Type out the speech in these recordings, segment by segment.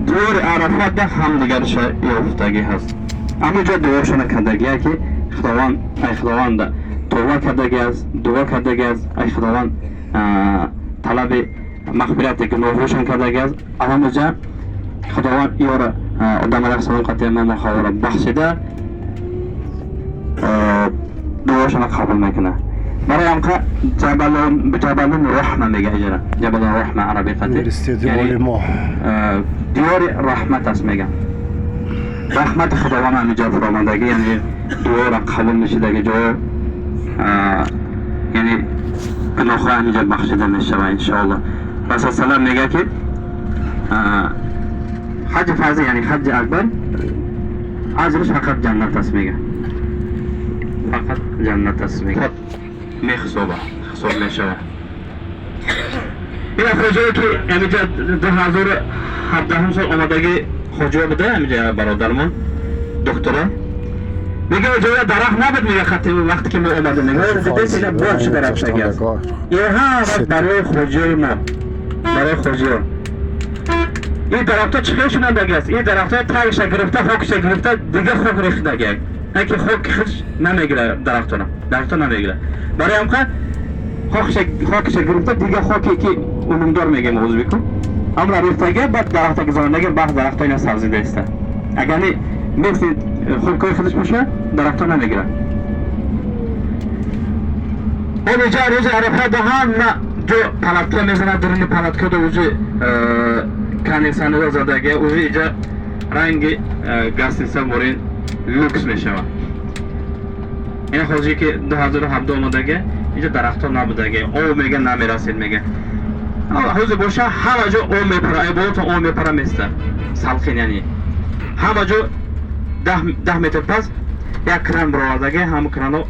دیوار عرفات ده همدیگرش یافتگی هست. همینجا دعاشون کردگیه که خداوند ای خداوند توبه کردگی است، دعا کردگی است، ای خداوند طلب مغفرت گناهشون کردگی است. همینجا خداوند یارو آدم علیه السلام قطعه من خواهر بخشیده دعاشون قبول میکنه. برای همکه جبل رحمه میگه اجرا، جبل رحمه عربی قطعه یعنی دیوار رحمت است میگه. رحمت خداوند همینجا فراماندگی یعنی دعا را قبول میشدگی جا یعنی گناه همینجا بخشیده میشه و انشاءالله. رسول سلام میگه که حج فرض یعنی حج اکبر اجرش فقط جنت است میگه، فقط جنت است میگه. حساب میشه. این خواجه که همینجا 2017 سال آمدگی خواجه بوده همینجا برادرمان دکتره میگه جای درخت نبود میگه خطی وقتی که ما اومده میگه دیدیش اینا باش درفتگی است. این ها برای خواجه ما، برای خواجه این درخت ها چخیل شدندگی است. این درخت ها تایش گرفته خوکش گرفته دیگه خوک ریختگی است. اینکه خوک خش نمیگیره درخت ها نمیگیره. برای همکه خوکش گرفته دیگه خوکی که اونمدار میگه موضوع بکن امرا ریختگی بعد درخت گذارندگی بعد درخت ها اینا سبزیده است. اگر نی مثل خوکای خودش باشه درخت ها نمیگیره. اینجا روز عرفه ده هم جو پلاتکه میزنه درنی پلاتکه دو وجه کنیسانه دا زدگی وجه اینجا رنگ گاستیسه مورین لوکس میشه. این خواجی که 2017 آمدگی اینجا درخت ها نبودگی او میگه نمیرسید میگه حوض باشه همه جا او میپره عبارت او میپره میسته سلخین یعنی همه جا 10 متر پس یک کران برآوردگی همه کران ها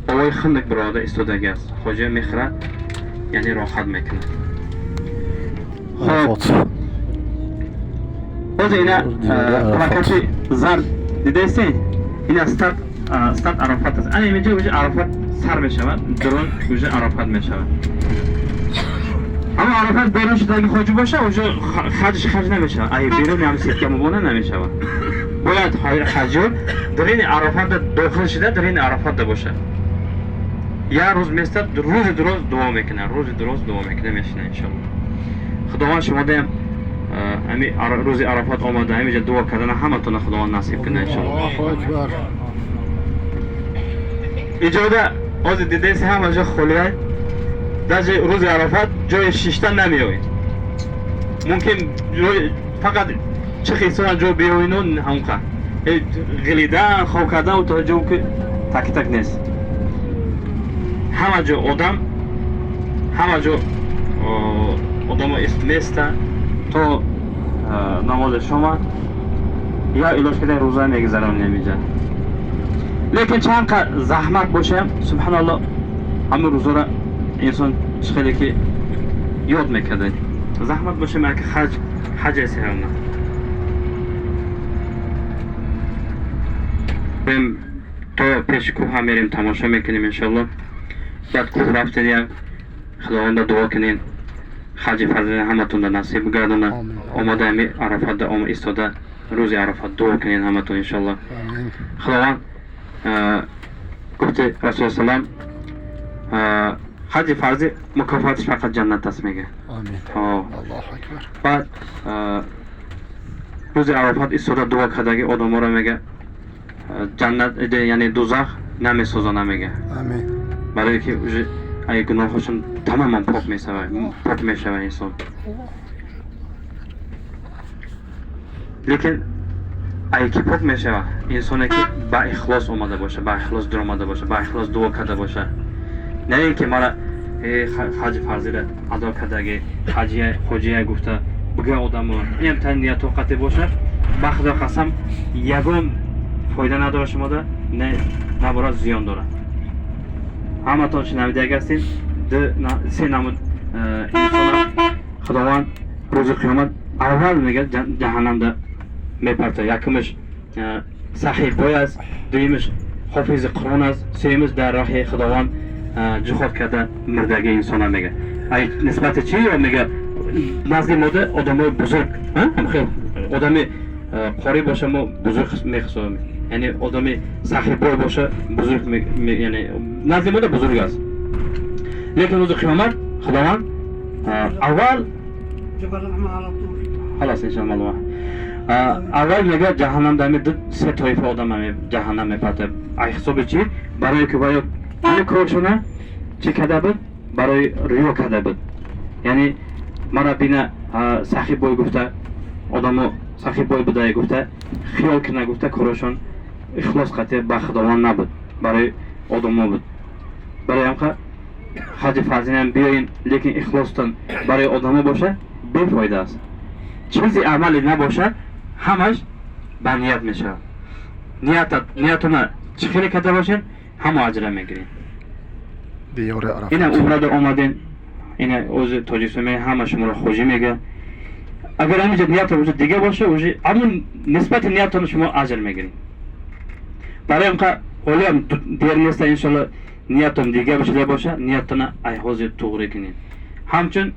اوی خندق برآورده استودگی است. خواجه میخره یعنی راحت میکنه. خب باز اینا حرکتی زرد دیده استین این استاد عرفات است. این اینجا وجه عرفات سر میشود درون وجه عرفات میشود. اما عرفات بیرون شده اگه خواجه باشه وجه خرج نمیشود. اگه بیرون هم سیکه مبونه نمیشود. باید خرجو در این عرفات داخل شده در این عرفات باشه. یا روز میستد روز درست دعا میکنه، روز درست دعا میکنه میشنه انشالله. خداوند شما دیم امی روز عرفات آمده همینجا دعا کردن همه تون خداوند نصیب کنه انشالله. اجازه از دیده سی همه جا خلیه در روز عرفات جای شیشتن نمیوید. ممکن فقط چه خیصان جا بیوینون همونقدر غلیدن خواه کردن و تا جا که تک نیست. همه جا آدم میسته تا نماز شما یا علاج کردن روزه میگذرن نمیجه. لیکن چند قدر زحمت باشه سبحان الله همه روزا را انسان خیلی که یاد میکرده. زحمت باشه که حج است هم نه. بریم تا پیش کوه هم میریم تماشا میکنیم انشالله. بعد کوه رفتید خداوند دعا کنین حج فرض همه تون نصیب گردونه. آماده همی عرفات ده آمد ایستاده روز عرفات دعا کنین همه تون انشالله. خداوند گفته رسول سلام حج فرض مکافاتش فقط جنت است میگه. الله اکبر. بعد روز عرفات ایستاده دعا کردگی آدم ها را میگه جنت یعنی دوزخ نمیسوزانه میگه. آمین. برای که اگه گناهشون تماما پاک میشه انسان. لیکن اگه که پاک میشه انسانی که با اخلاص اومده باشه، با اخلاص در اومده باشه، با اخلاص دعا کرده باشه، نه اینکه مرا حج فرضی را ادا کردگی حجیه گفته بگه آدم این تا نیت طاقتی باشه با خدا قسم یگان فایده نداره شما ده نه برای زیان داره. همه تا شنویده هستین سه نمود انسان خداوند روز قیامت اول میگه جهنم ده میپرته. یکمش صحیح بای است، دویمش حافظ قرآن است، سومش در راه خداوند جهاد کرده مردگی انسان میگه. نسبت چی میگه назди мода одамои бузург, хел одами қори боша мо бузург мехисобем. Яъни одами сахибой боша бузург яъни назди мода бузург аст. Лекин рӯзи қиёмат худованд аввал халас иншоаллоh аввал мега ҷаҳаннам дами се тоифа одам ҷаҳаннам мепарта. Ай ҳисоби чӣ? Барои ки баё ҳамин коршона чӣ карда буд? Барои риё карда буд. Яъни мара бина сахибой гуфта одамо сахибой будае гуфта хиёл кина гуфта корашон ихлос қатъи ба худованд набуд, барои одамо буд. Барои ҳамқа ҳаҷи фарзинам биёин, лекин ихлостон барои одамо боша бефоида аст. Чизи амале набоша ҳамаш ба ният мешавад. Ниятона чӣ хеле карда бошед, ҳамо аҷра мегиред. Диёри Арафот. Ина умрада омаден, ина o'zi Tojikiston ҳама шуморо хоҷӣ мега. Агар ҳаминҷа ниятон уже дига боша, уже амн нисбати ниятон шумо аҷр мегиред. Барои ҳамқа олиам дер неста иншоалло ниятон дига шуда боша, ниятона ай ҳозир туғри кунед. Ҳамчун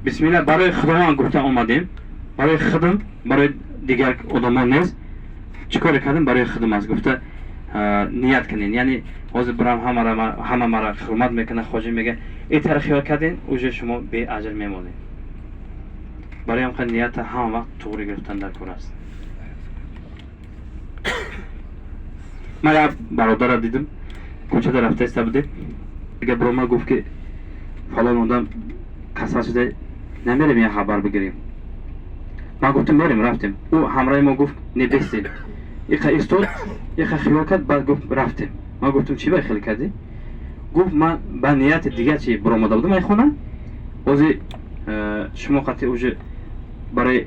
бисмилла барои худованд гуфта омадем, барои худам, барои дигар одамон нест. Чӣ коре кардем? Барои худам аст гуфта ният кунед. Яъни ҳозир бурам ҳама мара хурмат мекунад, хоҷӣ мега. Итара хиёл карден, уже шумо беаҷр мемонед. Барои ҳамқа нията ҳама вақт туғри гирифтан дар кор аст. Ман як бародарро дидим, кӯчада рафта иста будем. Агар биро ман гуфт ки фалон одам касал шуда, намерем як хабар бигирем. Ман гуфтам мерем, рафтем. Ӯ ҳамроҳи мо гуфт не бестем. Иқа истод, иқа хиёл кард, баъд гуфт рафтем. Ман гуфтам чӣ ба хел кардӣ? Гуфт ман ба нияти дигар чӣ биромада будам ай хона. Ҳозир шумо қатъи уже барои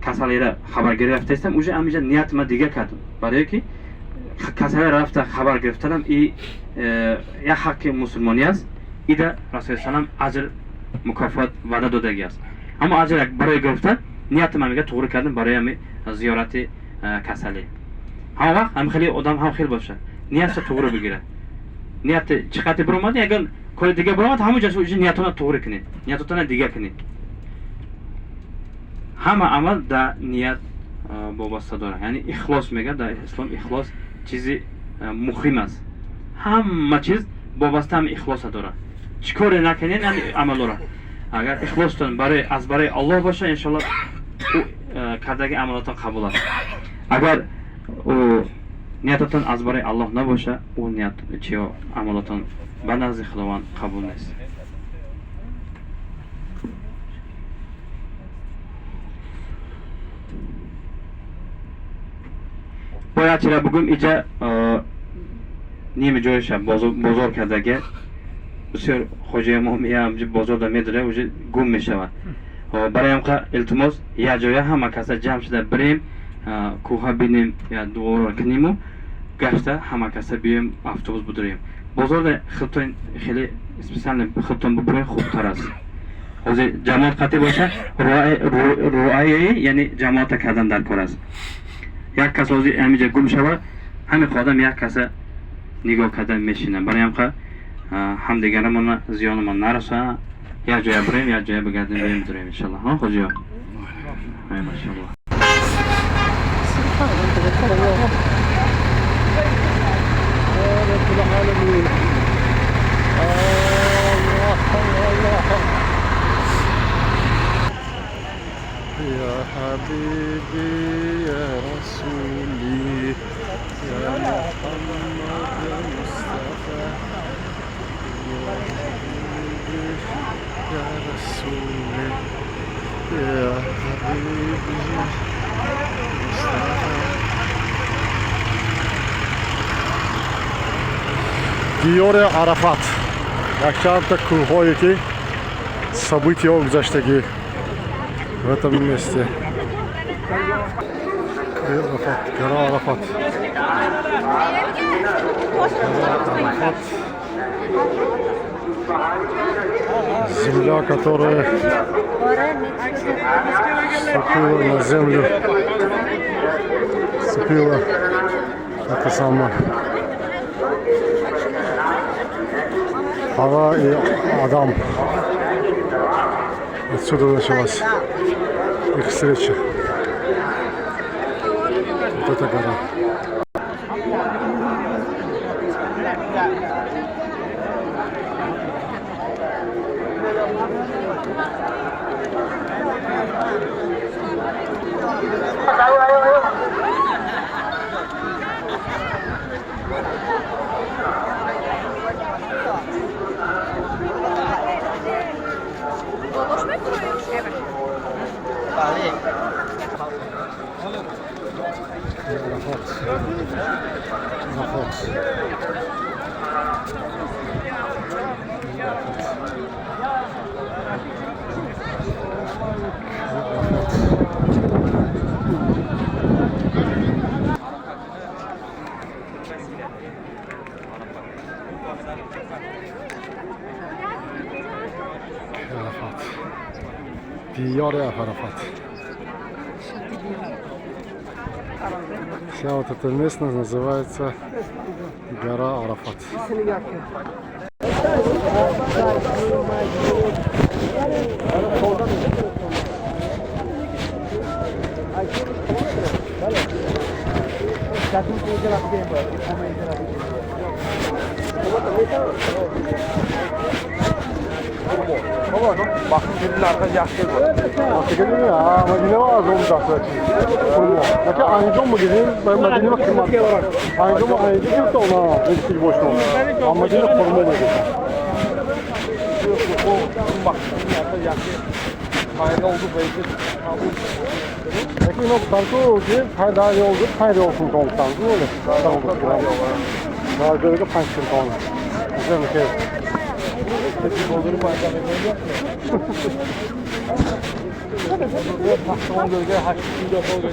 касалера хабаргирӣ рафтаистам, уже ҳаминҷа ният ман дига кардам. Барое ки касалера рафта хабар гирифтанам, и як ҳаққи мусулмонӣ аст. Ида расулуллоҳ салам аҷр мукофот ваъда додаги аст. Аммо аҷр барои гирифтан ниятам мега туғри кардам барои ҳами зиёрати касалӣ. ҳама вақт ҳам хеле одам ҳам хел боша, ниятша туғри бигира. Ният чӣ қадр биромад, ягар кори дига биромад, ҳамонҷа уже ниятона туғри кунед, ниятотона дига кунед. ҳама амал дар ният вобаста дорад. Яъни ихлос мега дар ислом, ихлос чизи муҳим аст. ҳама чиз вобаста ҳам ихлоса дорад. Чӣ коре накунед, ҳам амалора. Агар ихлостон аз барои Аллоҳ боша, иншоаллоҳ кардаги амалотон қабул аст. Агар ниятотон аз барои Аллоҳ набоша, ӯ ният чиё амалотон ба назди худованд қабул нест. бояд чира бугум иҷа ними ҷойша бозор кардаги бисёр хоҷаи мо ҳамҷи бозорда медоре, уже гум мешавад. Барои ҳамқа илтимос як ҷоя ҳама каса ҷамъ шуда бирем, кӯҳа бинем я дуоро кунему, гашта ҳама каса биёем автобус бидурем. Бозорда худтон хеле специалне худтон бибурем хубтар аст. ҳозир ҷамоат қатъи боша, руайяи яъни ҷамоата кардан дар кор аст. Як кас ҳозир ҳаминҷа гум шавад, ҳамин ходам як каса нигоҳ кардан мешинад. Барои ҳамқа ҳамдигарамона зиёнамон нарасад, як ҷоя бирем, як ҷоя бигардем, биёем бидурем иншоаллоҳ. хоҷиё машоаллоҳ. يا حبيبي يا رسولي يا محمد يا مصطفى يا حبيبي يا رسولي يا حبيبي مصطفى. диёри Арафат, якчандта кӯҳҳое ки событиҳо гузаштагӣ в этом месте. Гора Арафат. Земля, которая ступила на землю, ступила это самое. Hava и Адам. Отсюда началась их встреча. Вот эта гора. Арafat. Дiyar Арafat. Вся вот эта местность называется гора Арафат. Bak senin arka yaşlı bu. Bakın ya, Medine var zonda. Bakın Anjom mu gideyim? Ben Medine bakayım. Anjom mu? Anjom yok da ona. Hiçbir boş olmaz. Ama Medine koruma olur. Bak senin arka yaşlı. Fayda oldu belki. Peki ne oldu? Fayda oldu. Fayda olsun komutan. Bu öyle. Tamam. Daha böyle bir pançın konu. Güzel bir şey. Peki bozulu fayda yok mu? Tahtamın gölge haşlı yok oldu.